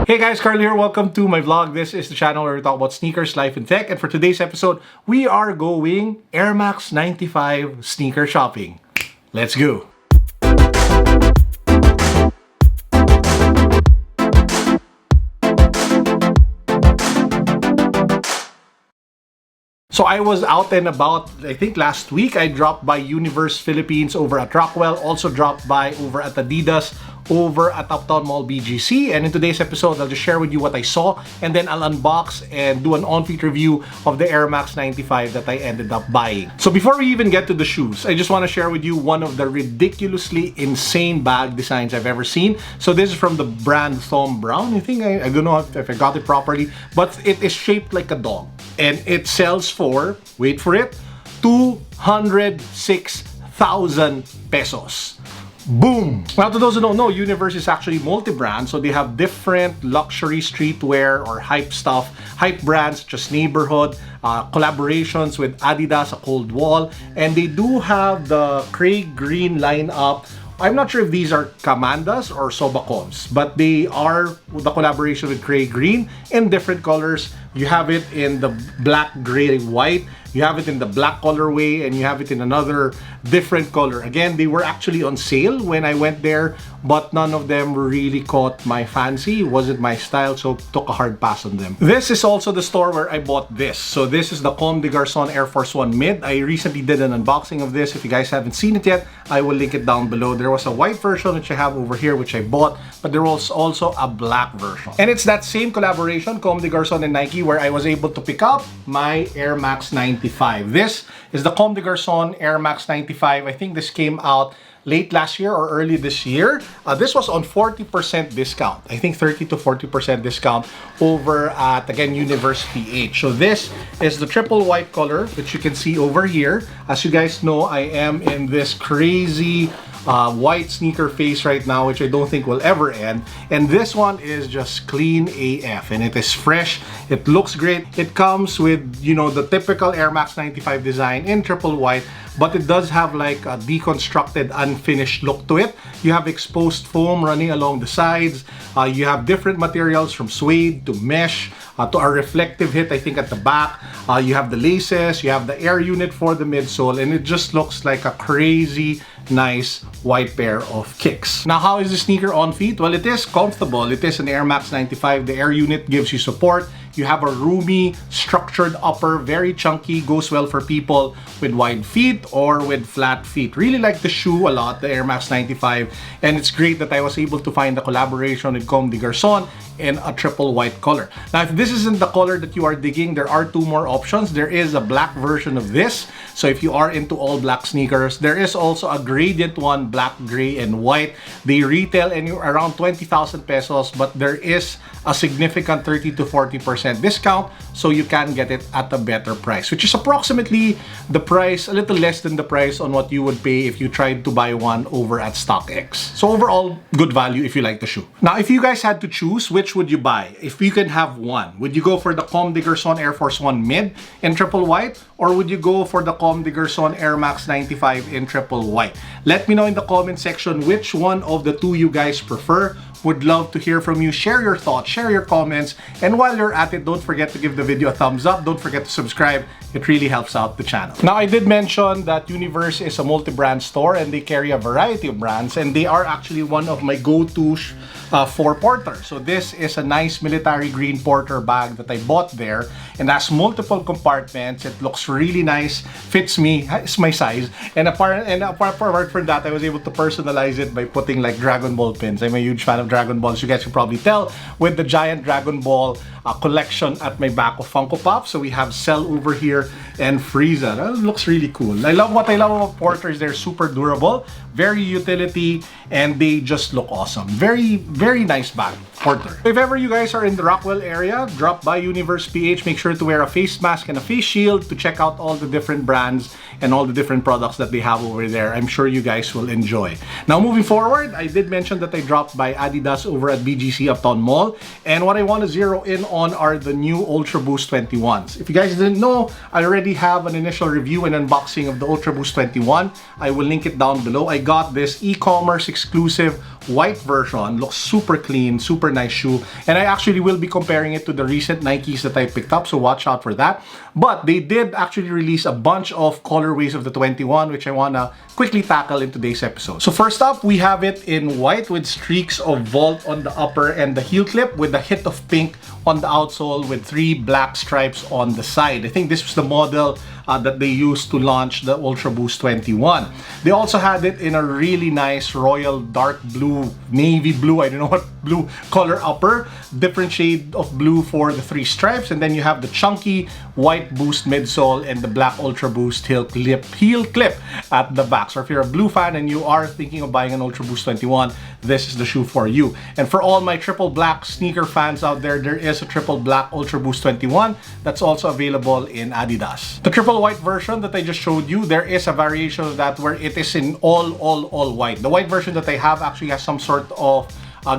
Hey guys, Carlo here. Welcome to my vlog. This is the channel where we talk about sneakers, life, and tech. And for today's episode, we are going Air Max 95 sneaker shopping. Let's go! So I was out and about, I think last week. I dropped by Universe Philippines over at Rockwell. Also dropped by over at Adidas over at Uptown Mall BGC. And in today's episode, I'll just share with you what I saw. And then I'll unbox and do an on-feet review of the Air Max 95 that I ended up buying. So before we even get to the shoes, I just want to share with you one of the ridiculously insane bag designs I've ever seen. So this is from the brand Thom Browne. I think, I don't know if I got it properly, but it is shaped like a dog. And it sells for, wait for it, 206,000 pesos. Boom! Now, to those who don't know, Universe is actually multi-brand, so they have different luxury streetwear or hype stuff, hype brands such as Neighborhood, collaborations with Adidas, a Cold Wall, and they do have the Craig Green lineup. I'm not sure if these are Kamandas or Sobacons, but they are the collaboration with Craig Green in different colors. You have it in the black, gray, white. You have it in the black colorway, and you have it in another different color. Again, they were actually on sale when I went there, but none of them really caught my fancy. It wasn't my style, so took a hard pass on them. This is also the store where I bought this. So this is the Comme des Garçons Air Force 1 Mid. I recently did an unboxing of this. If you guys haven't seen it yet, I will link it down below. There was a white version which I have over here, which I bought, but there was also a black version. And it's that same collaboration, Comme des Garçons and Nike, where I was able to pick up my Air Max 95. This is the Comme des Garçons Air Max 95. I think this came out late last year or early this year. This was on 40% discount. I think 30 to 40% discount over at, again, UniversPH. So this is the triple white color, which you can see over here. As you guys know, I am in this crazy white sneaker phase right now, which I don't think will ever end. And this one is just clean AF, and it is fresh. It looks great. It comes with, you know, the typical Air Max 95 design in triple white, but it does have like a deconstructed, unfinished look to it. You have exposed foam running along the sides. You have different materials from suede to mesh to a reflective hit, I think, at the back. You have the laces, you have the air unit for the midsole, and it just looks like a crazy nice white pair of kicks. Now, how is the sneaker on feet? Well, it is comfortable. It is an Air Max 95. The air unit gives you support. You have a roomy, structured upper, very chunky, goes well for people with wide feet or with flat feet. Really like the shoe a lot, the Air Max 95, and it's great that I was able to find the collaboration with Comme des Garçons in a triple white color. Now, if this isn't the color that you are digging, there are two more options. There is a black version of this. So if you are into all black sneakers, there is also a gradient one, black, gray, and white. They retail around 20,000 pesos, but there is a significant 30 to 40% discount, so you can get it at a better price, which is approximately the price, a little less than the price on what you would pay if you tried to buy one over at StockX. So overall, good value if you like the shoe. Now, if you guys had to choose, which would you buy? If you can have one, would you go for the Comme des Garçons Air Force 1 Mid in triple white, or would you go for the Comme des Garçons Air Max 95 in triple white? Let me know in the comment section which one of the two you guys prefer. Would love to hear from you. Share your thoughts, share your comments, and while you're at it, don't forget to give the video a thumbs up. Don't forget to subscribe. It really helps out the channel. Now, I did mention that Universe is a multi-brand store and they carry a variety of brands, and they are actually one of my go-tos for porter. So this is a nice military green porter bag that I bought there, and has multiple compartments. It looks really nice, fits me, it's my size, and apart from that, I was able to personalize it by putting like Dragon Ball pins. I'm a huge fan of Dragon Ball, so you guys can probably tell with the giant Dragon Ball collection at my back of Funko Pop. So we have Cell over here and Frieza. That looks really cool. What I love about porters, they're super durable, very utility, and they just look awesome. Very nice bag, porter. If ever you guys are in the Rockwell area, drop by UniversPH. Make sure to wear a face mask and a face shield to check out all the different brands and all the different products that they have over there. I'm sure you guys will enjoy. Now, moving forward, I did mention that I dropped by Adidas over at BGC Uptown Mall, and what I want to zero in on are the new Ultraboost 21s. If you guys didn't know, I already have an initial review and unboxing of the Ultraboost 21. I will link it down below. I got this e-commerce exclusive white version. Looks super clean, super nice shoe. And I actually will be comparing it to the recent Nikes that I picked up, so watch out for that. But they did actually release a bunch of colorways of the 21, which I wanna quickly tackle in today's episode. So first up, we have it in white with streaks of Vault on the upper and the heel clip with a hit of pink on the outsole with 3 black stripes on the side. I think this was the model that they used to launch the Ultraboost 21. They also had it in a really nice royal dark blue, navy blue, I don't know what blue color upper, different shade of blue for the 3 stripes, and then you have the chunky white Boost midsole and the black Ultraboost heel clip at the back. So if you're a blue fan and you are thinking of buying an Ultraboost 21, this is the shoe for you. And for all my triple black sneaker fans out there, there is a triple black Ultraboost 21 that's also available in Adidas. The triple white version that I just showed you, there is a variation of that where it is in all white. The white version that I have actually has some sort of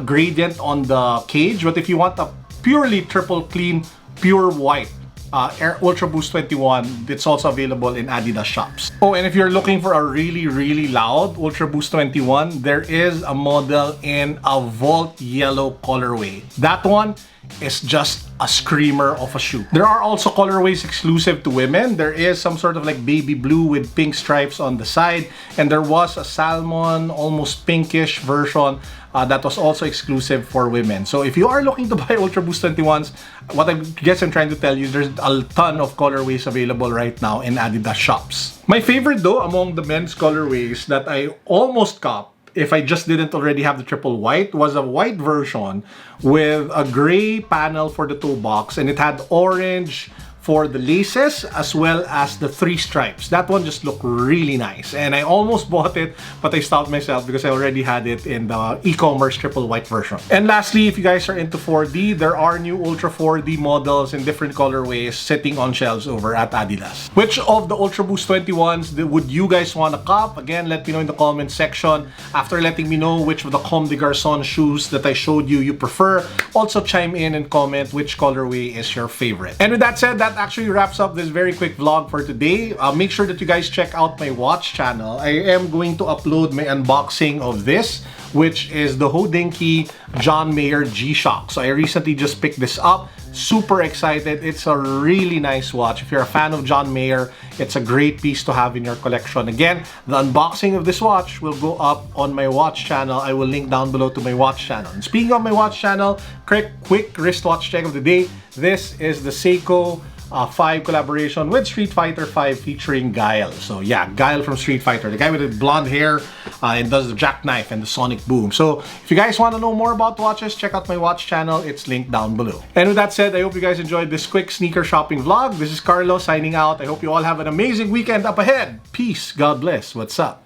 gradient on the cage, but if you want a purely triple clean, pure white Ultraboost 21, it's also available in Adidas shops. Oh, and if you're looking for a really loud Ultraboost 21, there is a model in a Vault yellow colorway. That one is just a screamer of a shoe. There are also colorways exclusive to women. There is some sort of like baby blue with pink stripes on the side, and there was a salmon, almost pinkish version that was also exclusive for women. So if you are looking to buy Ultraboost 21s, what I guess I'm trying to tell you is there's a ton of colorways available right now in Adidas shops. My favorite though among the men's colorways that I almost copped, if I just didn't already have the triple white, was a white version with a gray panel for the toe box, and it had orange for the laces as well as the 3 stripes. That one just looked really nice, and I almost bought it, but I stopped myself because I already had it in the e-commerce triple white version. And lastly, if you guys are into 4D, there are new Ultra 4D models in different colorways sitting on shelves over at Adidas. Which of the Ultraboost 21s would you guys want to cop? Again, let me know in the comment section. After letting me know which of the Comme des Garçons shoes that I showed you prefer, also chime in and comment which colorway is your favorite. And with that said, that actually wraps up this very quick vlog for today. Make sure that you guys check out my watch channel. I am going to upload my unboxing of this, which is the Hodinkee John Mayer G-Shock. So I recently just picked this up. Super excited. It's a really nice watch. If you're a fan of John Mayer, it's a great piece to have in your collection. Again, the unboxing of this watch will go up on my watch channel. I will link down below to my watch channel. And speaking of my watch channel, quick wristwatch check of the day. This is the Seiko 5 collaboration with Street Fighter 5 featuring Guile. So yeah, Guile from Street Fighter, the guy with the blonde hair and does the jackknife and the sonic boom. So if you guys want to know more about watches, check out my watch channel. It's linked down below. And with that said, I hope you guys enjoyed this quick sneaker shopping vlog. This is Carlo signing out. I hope you all have an amazing weekend up ahead. Peace. God bless. What's up?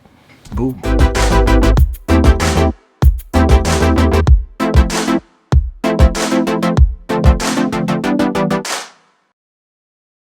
Boom.